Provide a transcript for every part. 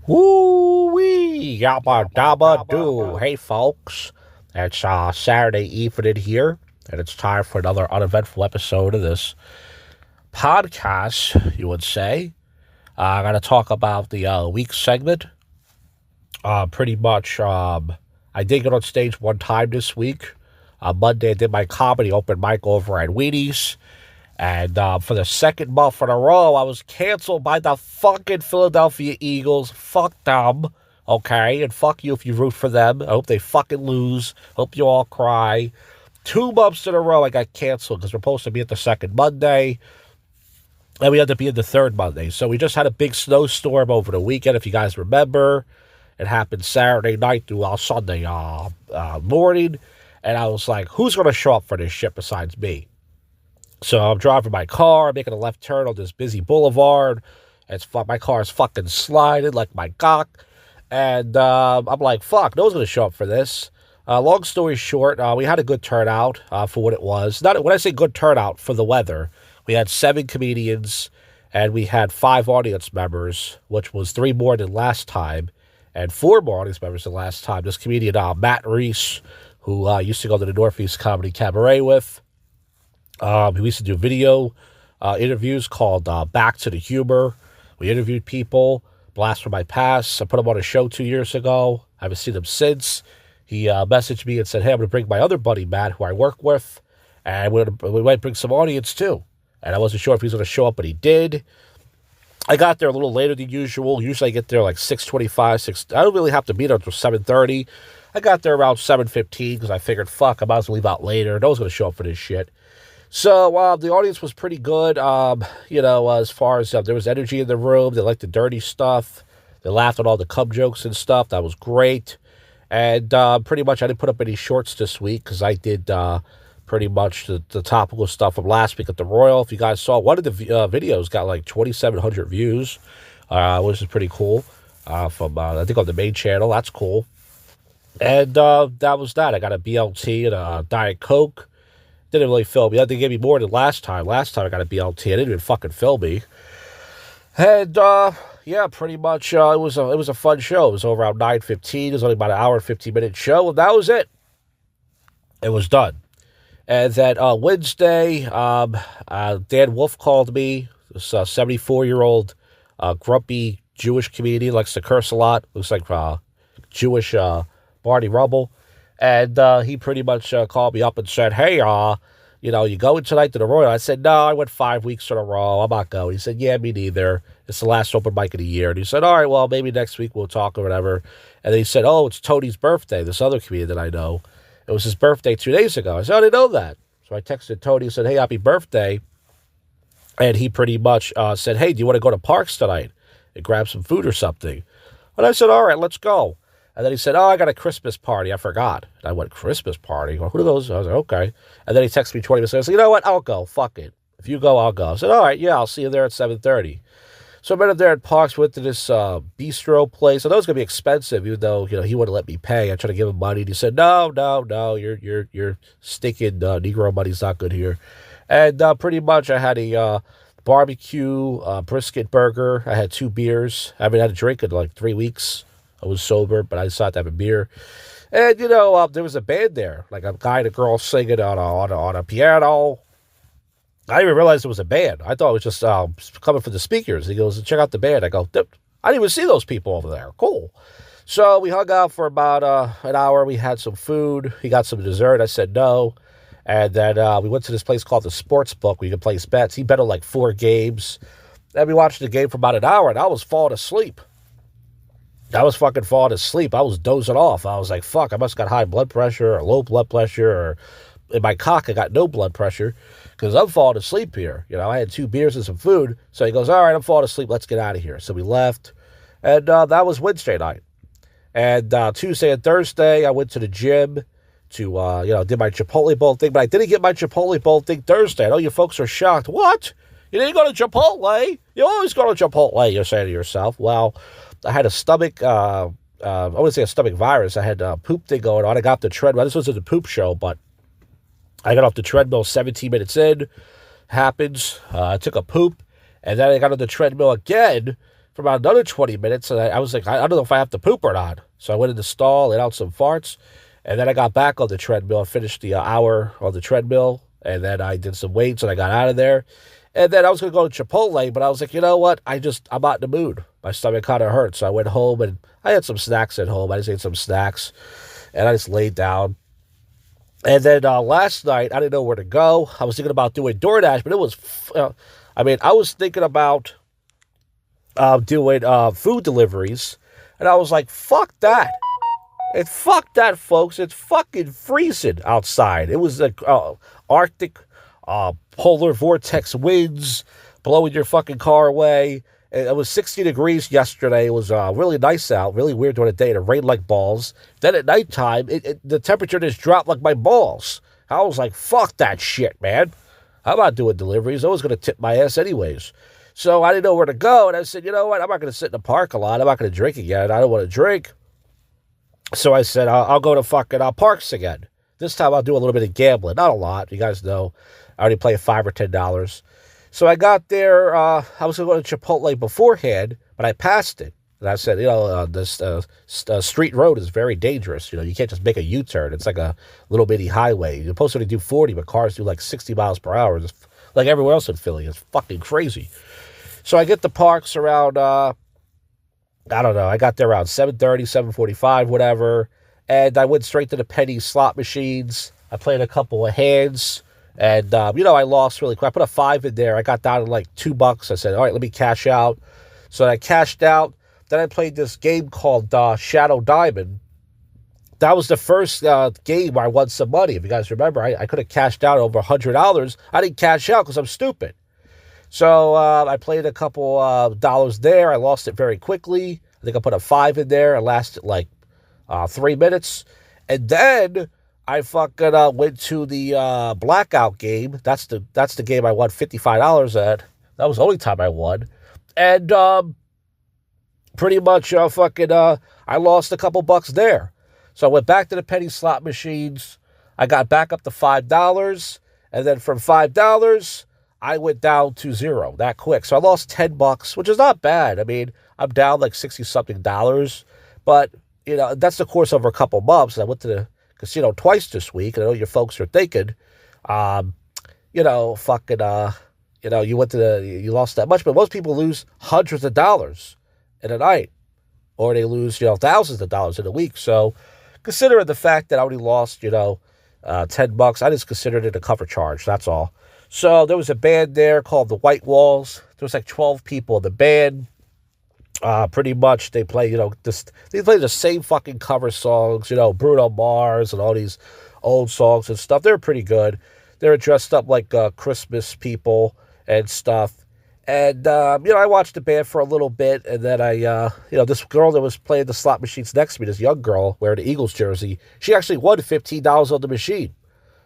Woo-wee, yabba dabba doo. Hey, folks. It's Saturday evening here, and it's time for another uneventful episode of this podcast, you would say. I'm going to talk about the week segment. Pretty much, I did get on stage one time this week. On Monday, I did my comedy open mic over at Wheaties. And for the second month in a row, I was canceled by the fucking Philadelphia Eagles. Fuck them, okay? And fuck you if you root for them. I hope they fucking lose. Hope you all cry. 2 months in a row, I got canceled because we're supposed to be at the second Monday. And we had to be in the third Monday. So we just had a big snowstorm over the weekend, if you guys remember. It happened Saturday night through Sunday morning. And I was like, who's going to show up for this shit besides me? So I'm driving my car, making a left turn on this busy boulevard. My car is fucking sliding like my cock. And I'm like, fuck, no one's going to show up for this. Long story short, we had a good turnout for what it was. When I say good turnout, for the weather. We had 7 comedians, and we had 5 audience members, which was 3 more than last time, and 4 more audience members than last time. This comedian, Matt Reese, who used to go to the Northeast Comedy Cabaret with, we used to do video interviews called Back to the Humor. We interviewed people, blast from my past. I put him on a show 2 years ago. I haven't seen him since. He messaged me and said, hey, I'm going to bring my other buddy, Matt, who I work with, and we might bring some audience too. And I wasn't sure if he was going to show up, but he did. I got there a little later than usual. Usually I get there like 6:25, I don't really have to be there until 7:30. I got there around 7:15 because I figured, fuck, I might as well leave out later. No one's going to show up for this shit. So the audience was pretty good, as far as there was energy in the room. They liked the dirty stuff. They laughed at all the cum jokes and stuff. That was great. And pretty much I didn't put up any shorts this week because I did pretty much the topical stuff from last week at the Royal. If you guys saw, one of the videos got like 2,700 views, which is pretty cool, from I think on the main channel. That's cool. And that was that. I got a BLT and a Diet Coke. Didn't really fill me. They gave me more than last time. Last time I got a BLT. I didn't even fucking fill me. And yeah, pretty much it was a fun show. It was over around 9:15. It was only about an hour and 15-minute show, and that was it. It was done. And then Wednesday, Dan Wolf called me. This 74-year-old grumpy Jewish comedian, likes to curse a lot. Looks like Jewish Barney Rubble. And he pretty much called me up and said, hey, you going tonight to the Royal? I said, no, I went 5 weeks in a row. I'm not going. He said, yeah, me neither. It's the last open mic of the year. And he said, all right, well, maybe next week we'll talk or whatever. And then he said, oh, it's Tony's birthday, this other comedian that I know. It was his birthday 2 days ago. I said, I didn't know that. So I texted Tony and said, hey, happy birthday. And he pretty much said, hey, do you want to go to Parks tonight and grab some food or something? And I said, all right, let's go. And then he said, oh, I got a Christmas party. I forgot. And I went, Christmas party? Well, who are those? I was like, okay. And then he texted me 20 minutes later. I said, you know what? I'll go. Fuck it. If you go, I'll go. I said, all right, yeah, I'll see you there at 7:30. So I met him there at Parks, went to this bistro place. I know it was going to be expensive, even though, he wouldn't let me pay. I tried to give him money, and he said, no, your stinking Negro money's not good here. And pretty much I had a barbecue brisket burger. I had 2 beers. I haven't had a drink in like 3 weeks. I was sober, but I decided to have a beer. And, there was a band there, like a guy and a girl singing on a piano. I didn't even realize it was a band. I thought it was just coming from the speakers. He goes, check out the band. I go, I didn't even see those people over there. Cool. So we hung out for about an hour. We had some food. He got some dessert. I said no. And then we went to this place called the Sports Book where you can place bets. He bet on like 4 games. And we watched the game for about an hour, and I was falling asleep. I was fucking falling asleep. I was dozing off. I was like, fuck, I must have got high blood pressure or low blood pressure, or in my cock I got no blood pressure because I'm falling asleep here. I had 2 beers and some food. So he goes, all right, I'm falling asleep. Let's get out of here. So we left. And that was Wednesday night. And Tuesday and Thursday, I went to the gym to, did my Chipotle Bowl thing. But I didn't get my Chipotle Bowl thing Thursday. I know you folks are shocked. What? You didn't go to Chipotle? You always go to Chipotle, you're saying to yourself. Well, I had a stomach, I wouldn't say a stomach virus. I had a poop thing going on. I got off the treadmill. This wasn't a poop show, but I got off the treadmill 17 minutes in. Happens. I took a poop, and then I got on the treadmill again for about another 20 minutes, and I was like, I don't know if I have to poop or not. So I went in the stall, let out some farts, and then I got back on the treadmill. I finished the hour on the treadmill, and then I did some weights, and I got out of there. And then I was going to go to Chipotle, but I was like, you know what? I'm not in the mood. My stomach kind of hurt, so I went home, and I had some snacks at home. I just ate some snacks, and I just laid down. And then last night, I didn't know where to go. I was thinking about doing DoorDash, but it was, I was thinking about doing food deliveries, and I was like, fuck that. And fuck that, folks. It's fucking freezing outside. It was like Arctic polar vortex winds blowing your fucking car away. It was 60 degrees yesterday. It was really nice out, really weird during the day. It rained like balls. Then at nighttime, the temperature just dropped like my balls. I was like, fuck that shit, man. I'm not doing deliveries. I was going to tip my ass anyways. So I didn't know where to go, and I said, you know what? I'm not going to sit in the park a lot. I'm not going to drink again. I don't want to drink. So I said, I'll go to fucking parks again. This time I'll do a little bit of gambling. Not a lot. You guys know I already play $5 or $10. So I got there. I was going to go to Chipotle beforehand, but I passed it. And I said, this street road is very dangerous. You can't just make a U-turn. It's like a little bitty highway. You're supposed to do 40, but cars do like 60 miles per hour. It's like everywhere else in Philly. It's fucking crazy. So I get the parks around, I don't know. I got there around 7:30, 7:45, whatever. And I went straight to the penny slot machines. I played a couple of hands. And, I lost really quick. I put a 5 in there. I got down to like $2. I said, all right, let me cash out. So I cashed out. Then I played this game called Shadow Diamond. That was the first game where I won some money. If you guys remember, I could have cashed out over $100. I didn't cash out because I'm stupid. So I played a couple dollars there. I lost it very quickly. I think I put a 5 in there. It lasted like 3 minutes. And then I fucking went to the blackout game. That's the game I won $55 at. That was the only time I won. And pretty much I lost a couple bucks there. So I went back to the penny slot machines. I got back up to $5. And then from $5, I went down to $0 that quick. So I lost $10, which is not bad. I mean, I'm down like $60-something. But, that's the course over a couple months. I went to the casino twice this week. And I know your folks are thinking, you lost that much. But most people lose hundreds of dollars in a night. Or they lose, thousands of dollars in a week. So considering the fact that I only lost, $10, I just considered it a cover charge. That's all. So there was a band there called the White Walls. There was like 12 people in the band. Pretty much they play, they play the same fucking cover songs, Bruno Mars and all these old songs and stuff. They're pretty good. They were dressed up like Christmas people and stuff. And, I watched the band for a little bit, and then this girl that was playing the slot machines next to me, this young girl wearing the Eagles jersey, she actually won $15 on the machine.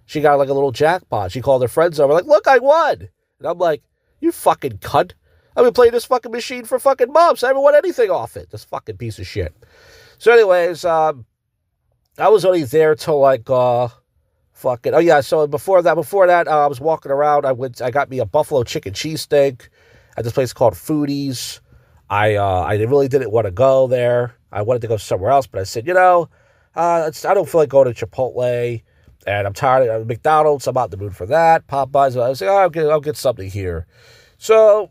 She got like a little jackpot. She called her friends over, like, look, I won. And I'm like, you fucking cunt. I've been playing this fucking machine for fucking months. I haven't won anything off it. This fucking piece of shit. So anyways, I was only there till like, so before that, I was walking around. I got me a buffalo chicken cheesesteak at this place called Foodies. I really didn't want to go there. I wanted to go somewhere else, but I said, I don't feel like going to Chipotle, and I'm tired of McDonald's. I'm not in the mood for that. Popeyes. I was like, I'll get something here. So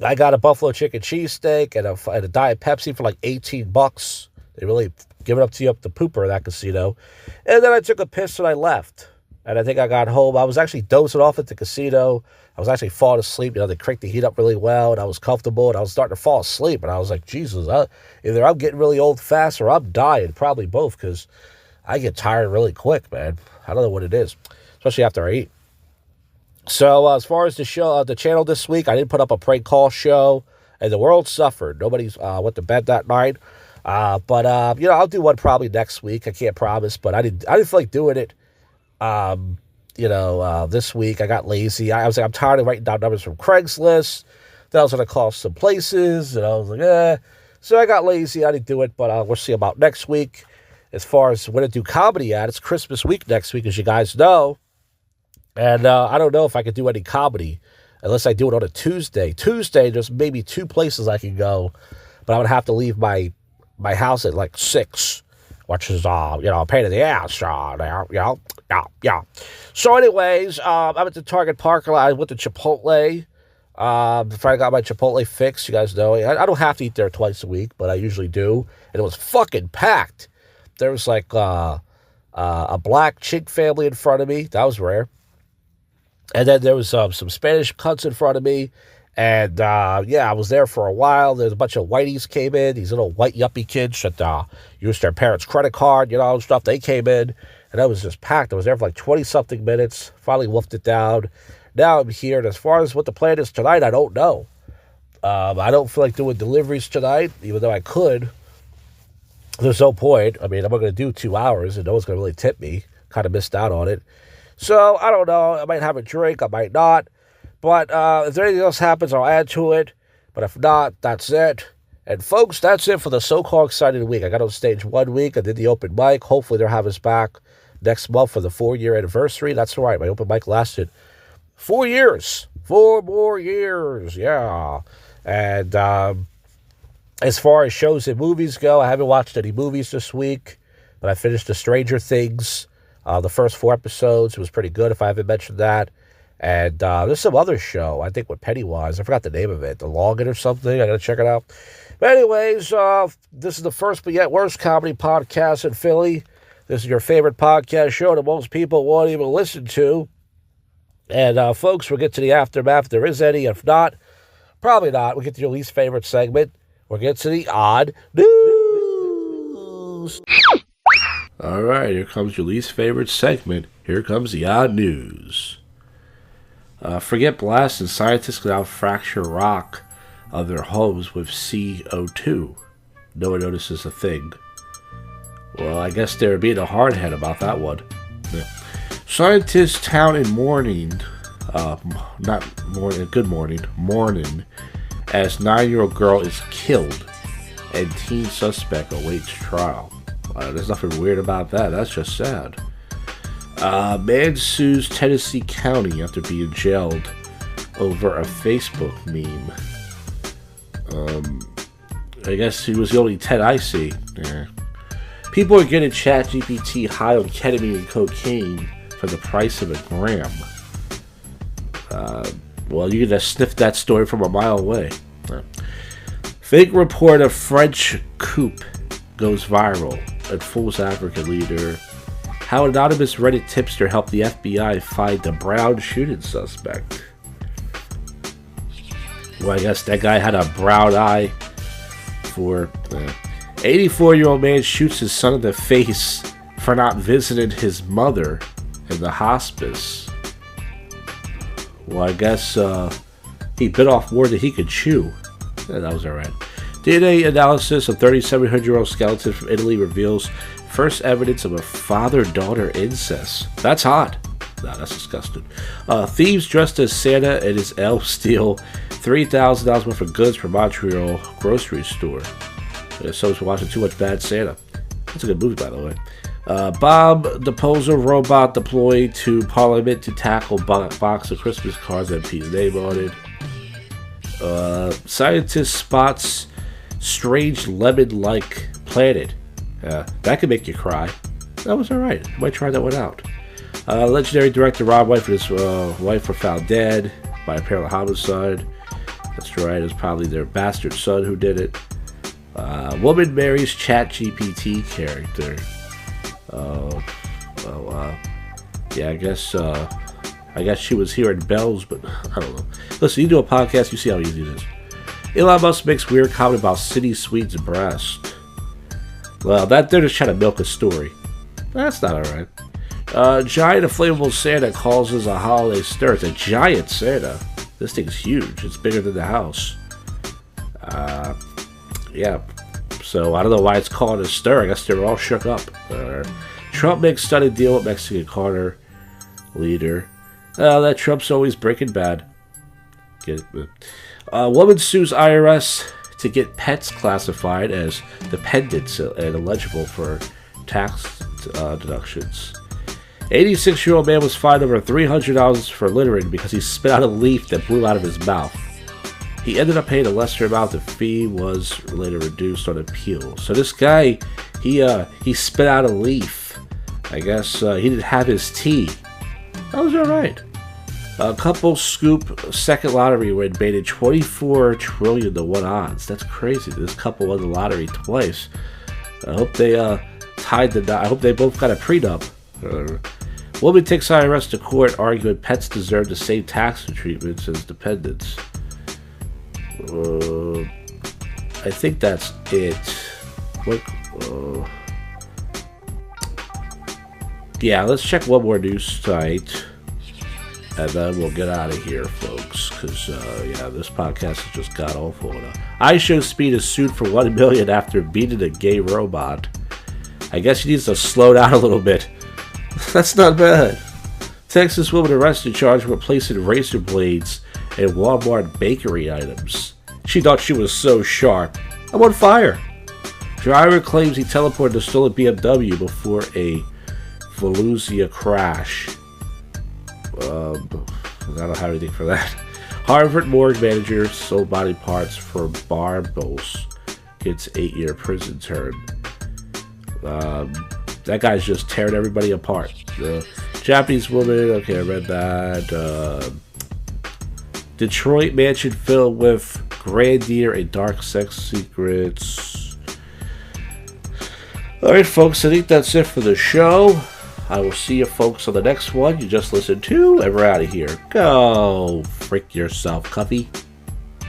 I got a buffalo chicken cheesesteak and a Diet Pepsi for like $18. They really give it up to you up the pooper at that casino. And then I took a piss and I left. And I think I got home. I was actually dozing off at the casino. I was actually falling asleep. They cranked the heat up really well, and I was comfortable, and I was starting to fall asleep. And I was like, Jesus, either I'm getting really old fast or I'm dying. Probably both, because I get tired really quick, man. I don't know what it is, especially after I eat. So as far as the channel this week, I didn't put up a prank call show, and the world suffered. Nobody's went to bed that night. But I'll do one probably next week. I can't promise, but I didn't feel like doing it. This week I got lazy. I was like, I'm tired of writing down numbers from Craigslist. Then I was going to call some places, and I was like, So I got lazy. I didn't do it, but we'll see about next week. As far as when to do comedy at, it's Christmas week next week, as you guys know. And I don't know if I could do any comedy unless I do it on a Tuesday. Tuesday, there's maybe 2 places I can go, but I would have to leave my house at like 6, which is, a pain in the ass. Yeah. So anyways, I'm at the Target parking lot. I went to Chipotle. Before I got my Chipotle fix, you guys know, I don't have to eat there twice a week, but I usually do. And it was fucking packed. There was like a black Chink family in front of me. That was rare. And then there was some Spanish cunts in front of me. And, I was there for a while. There's a bunch of whiteys came in, these little white yuppie kids that used their parents' credit card, and stuff. They came in, and I was just packed. I was there for like 20-something minutes, finally wolfed it down. Now I'm here, and as far as what the plan is tonight, I don't know. I don't feel like doing deliveries tonight, even though I could. There's no point. I mean, I'm not going to do 2 hours, and no one's going to really tip me. Kind of missed out on it. So, I don't know. I might have a drink. I might not. But if anything else happens, I'll add to it. But if not, that's it. And folks, that's it for the so-called exciting week. I got on stage 1 week. I did the open mic. Hopefully they'll have us back next month for the 4-year anniversary. That's right. My open mic lasted 4 years. 4 more years. Yeah. And as far as shows and movies go, I haven't watched any movies this week. But I finished the Stranger Things. The first 4 episodes. It was pretty good if I haven't mentioned that. And there's some other show, I think, with Pennywise. I forgot the name of it. The Longin or something. I got to check it out. But anyways, this is the first but yet worst comedy podcast in Philly. This is your favorite podcast show that most people won't even listen to. And, folks, we'll get to the aftermath if there is any. If not, probably not. We'll get to your least favorite segment. We'll get to the odd news. All right, here comes your least favorite segment. Here comes the odd news. Forget blast and scientists can now fracture rock of their homes with CO2. No one notices a thing. Well, I guess they're being a hardhead about that one. Yeah. Scientists town in mourning, mourning, as 9-year-old girl is killed and teen suspect awaits trial. There's nothing weird about that. That's just sad. Man sues Tennessee County after being jailed over a Facebook meme. I guess he was the only Ted I see. Yeah. People are getting ChatGPT high on ketamine and cocaine for the price of a gram. Well, you can just sniff that story from a mile away. Yeah. Fake report of French coup goes viral and fools African leader. How anonymous Reddit tipster helped the FBI find the brown shooting suspect. Well, I guess that guy had a brown eye for... 84-year-old man shoots his son in the face for not visiting his mother in the hospice. Well, I guess he bit off more than he could chew. Yeah, that was alright. DNA analysis of 3700-year-old skeleton from Italy reveals first evidence of a father-daughter incest. That's hot. No, that's disgusting. Thieves dressed as Santa and his elf steal $3,000 worth of goods from Montreal grocery store. Someone's watching too much Bad Santa. That's a good movie, by the way. Bomb disposal robot deployed to Parliament to tackle box of Christmas cards with MP's name on it. Scientist spots strange lemon-like planet. That could make you cry. That was alright. I might try that one out. Legendary director Rob White and his wife were found dead by apparent homicide. That's right, it was probably their bastard son who did it. Woman marries ChatGPT character. I guess she was hearing bells, but I don't know. Listen, you do a podcast, you see how easy it is. Elon Musk makes weird comment about City Sweet's breast. Well, they're just trying to milk a story. That's not alright. Giant inflatable Santa causes a holiday stir. It's a giant Santa. This thing's huge. It's bigger than the house. Yeah. So, I don't know why it's called a stir. I guess they were all shook up. Trump makes stunning deal with Mexican Carter leader. That Trump's always breaking bad. Get it? Woman sues IRS to get pets classified as dependents and eligible for tax deductions. 86-year-old man was fined over $300 for littering because he spit out a leaf that blew out of his mouth. He ended up paying a lesser amount. The fee was later reduced on appeal. So this guy, he spit out a leaf. I guess he didn't have his tea. That was alright. A couple scoop second lottery win made it 24 trillion to 1 odds. That's crazy. This couple won the lottery twice. I hope they tied the knot. I hope they both got a prenup. Woman takes IRS to court arguing pets deserve the same tax treatment as dependents. I think that's it. What? Yeah, let's check one more news site. And then we'll get out of here, folks. Because, this podcast has just got awful. iShowSpeed is sued for $1 million after beating a gay robot. I guess he needs to slow down a little bit. That's not bad. Texas woman arrested charged with placing razor blades in Walmart bakery items. She thought she was so sharp. I'm on fire. Driver claims he teleported to stolen BMW before a Fallujah crash. I don't have anything for that. Harvard morgue manager sold body parts for barbels. Gets 8-year prison term. That guy's just tearing everybody apart. Japanese woman. Okay, I read that. Detroit mansion filled with grandeur and dark sex secrets. Alright, folks, I think that's it for the show. I will see you folks on the next one you just listened to, and we're out of here. Go freak yourself, Cuffy.